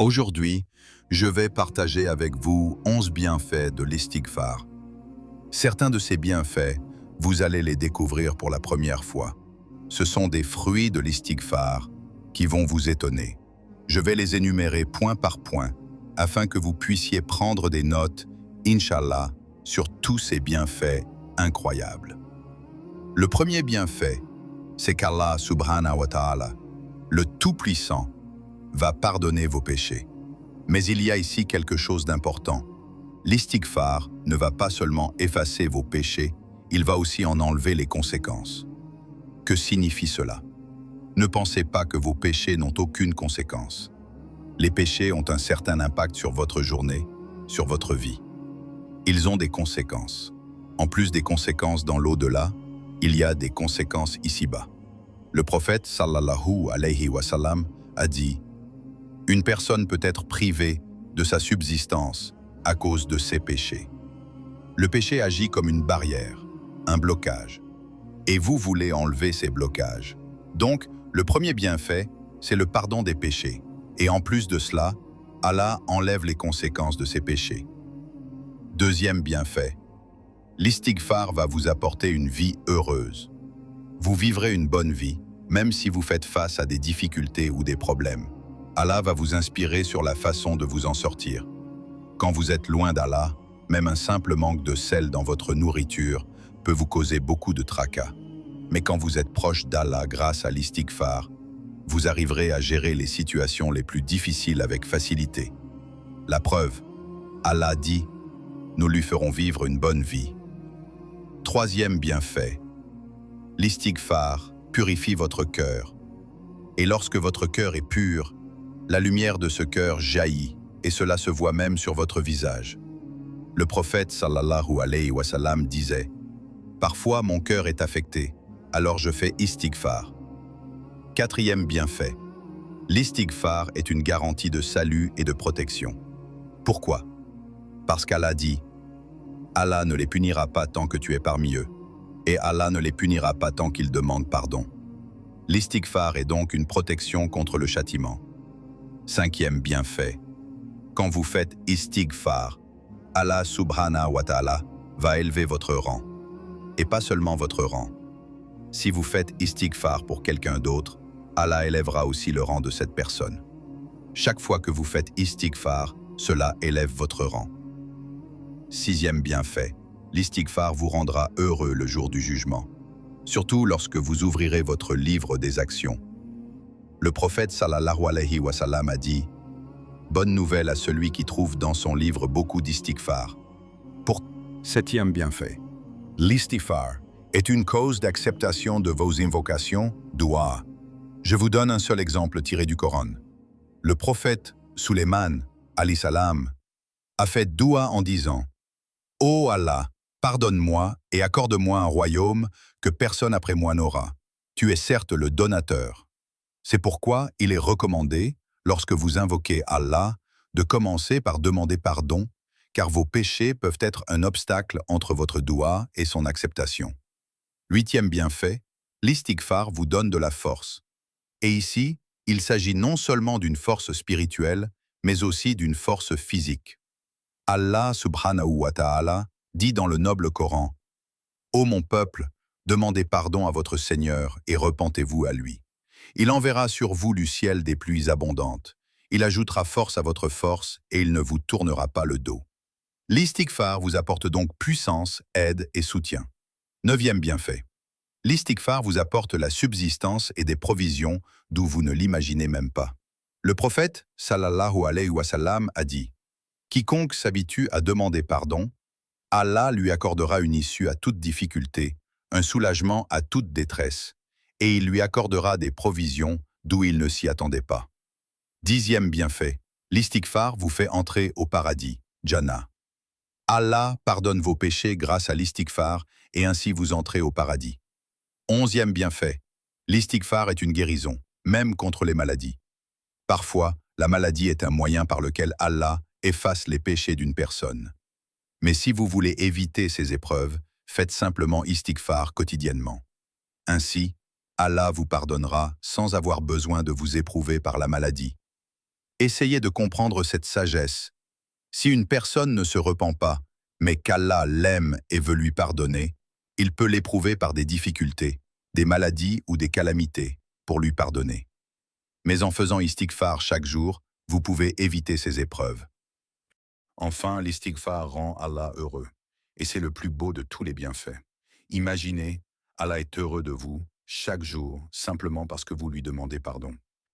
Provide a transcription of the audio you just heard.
Aujourd'hui, je vais partager avec vous 11 bienfaits de l'istighfar. Certains de ces bienfaits, vous allez les découvrir pour la première fois. Ce sont des fruits de l'istighfar qui vont vous étonner. Je vais les énumérer point par point afin que vous puissiez prendre des notes, Inch'Allah, sur tous ces bienfaits incroyables. Le premier bienfait, c'est qu'Allah subhanahu wa ta'ala, le Tout-Puissant, va pardonner vos péchés. Mais il y a ici quelque chose d'important. L'istighfar ne va pas seulement effacer vos péchés, il va aussi en enlever les conséquences. Que signifie cela? Ne pensez pas que vos péchés n'ont aucune conséquence. Les péchés ont un certain impact sur votre journée, sur votre vie. Ils ont des conséquences. En plus des conséquences dans l'au-delà, il y a des conséquences ici-bas. Le prophète sallallahu alayhi wa sallam a dit: une personne peut être privée de sa subsistance à cause de ses péchés. Le péché agit comme une barrière, un blocage. Et vous voulez enlever ces blocages. Donc, le premier bienfait, c'est le pardon des péchés. Et en plus de cela, Allah enlève les conséquences de ces péchés. Deuxième bienfait, l'istighfar va vous apporter une vie heureuse. Vous vivrez une bonne vie, même si vous faites face à des difficultés ou des problèmes. Allah va vous inspirer sur la façon de vous en sortir. Quand vous êtes loin d'Allah, même un simple manque de sel dans votre nourriture peut vous causer beaucoup de tracas. Mais quand vous êtes proche d'Allah grâce à l'istighfar, vous arriverez à gérer les situations les plus difficiles avec facilité. La preuve, Allah dit: nous lui ferons vivre une bonne vie. Troisième bienfait, l'istighfar purifie votre cœur. Et lorsque votre cœur est pur, la lumière de ce cœur jaillit, et cela se voit même sur votre visage. Le prophète sallallahu alayhi wa sallam disait: parfois mon cœur est affecté, alors je fais istighfar. Quatrième bienfait, l'istighfar est une garantie de salut et de protection. Pourquoi? Parce qu'Allah dit: Allah ne les punira pas tant que tu es parmi eux, et Allah ne les punira pas tant qu'ils demandent pardon. L'istighfar est donc une protection contre le châtiment. Cinquième bienfait, quand vous faites istighfar, Allah subhanahu wa ta'ala va élever votre rang. Et pas seulement votre rang. Si vous faites istighfar pour quelqu'un d'autre, Allah élèvera aussi le rang de cette personne. Chaque fois que vous faites istighfar, cela élève votre rang. Sixième bienfait, l'istighfar vous rendra heureux le jour du jugement, surtout lorsque vous ouvrirez votre livre des actions. Le prophète sallallahu alayhi wa sallam a dit: bonne nouvelle à celui qui trouve dans son livre beaucoup d'istighfar. Pour septième bienfait, l'istighfar est une cause d'acceptation de vos invocations, dua. Je vous donne un seul exemple tiré du Coran. Le prophète Sulayman, alayhi salam, a fait dua en disant: ô Allah, pardonne-moi et accorde-moi un royaume que personne après moi n'aura. Tu es certes le donateur. C'est pourquoi il est recommandé, lorsque vous invoquez Allah, de commencer par demander pardon, car vos péchés peuvent être un obstacle entre votre dua et son acceptation. Huitième bienfait, l'istighfar vous donne de la force. Et ici, il s'agit non seulement d'une force spirituelle, mais aussi d'une force physique. Allah subhanahu wa ta'ala dit dans le noble Coran: ô mon peuple, demandez pardon à votre Seigneur et repentez-vous à lui. Il enverra sur vous du ciel des pluies abondantes. Il ajoutera force à votre force et il ne vous tournera pas le dos. L'istighfar vous apporte donc puissance, aide et soutien. Neuvième bienfait. L'istighfar vous apporte la subsistance et des provisions d'où vous ne l'imaginez même pas. Le prophète, sallallahu alayhi wa sallam, a dit: quiconque s'habitue à demander pardon, Allah lui accordera une issue à toute difficulté, un soulagement à toute détresse, et il lui accordera des provisions d'où il ne s'y attendait pas. Dixième bienfait, l'istighfar vous fait entrer au paradis, Jannah. Allah pardonne vos péchés grâce à l'istighfar et ainsi vous entrez au paradis. Onzième bienfait, l'istighfar est une guérison, même contre les maladies. Parfois, la maladie est un moyen par lequel Allah efface les péchés d'une personne. Mais si vous voulez éviter ces épreuves, faites simplement istighfar quotidiennement. Ainsi, Allah vous pardonnera sans avoir besoin de vous éprouver par la maladie. Essayez de comprendre cette sagesse. Si une personne ne se repent pas, mais qu'Allah l'aime et veut lui pardonner, il peut l'éprouver par des difficultés, des maladies ou des calamités, pour lui pardonner. Mais en faisant istighfar chaque jour, vous pouvez éviter ces épreuves. Enfin, l'istighfar rend Allah heureux, et c'est le plus beau de tous les bienfaits. Imaginez, Allah est heureux de vous chaque jour, simplement parce que vous lui demandez pardon.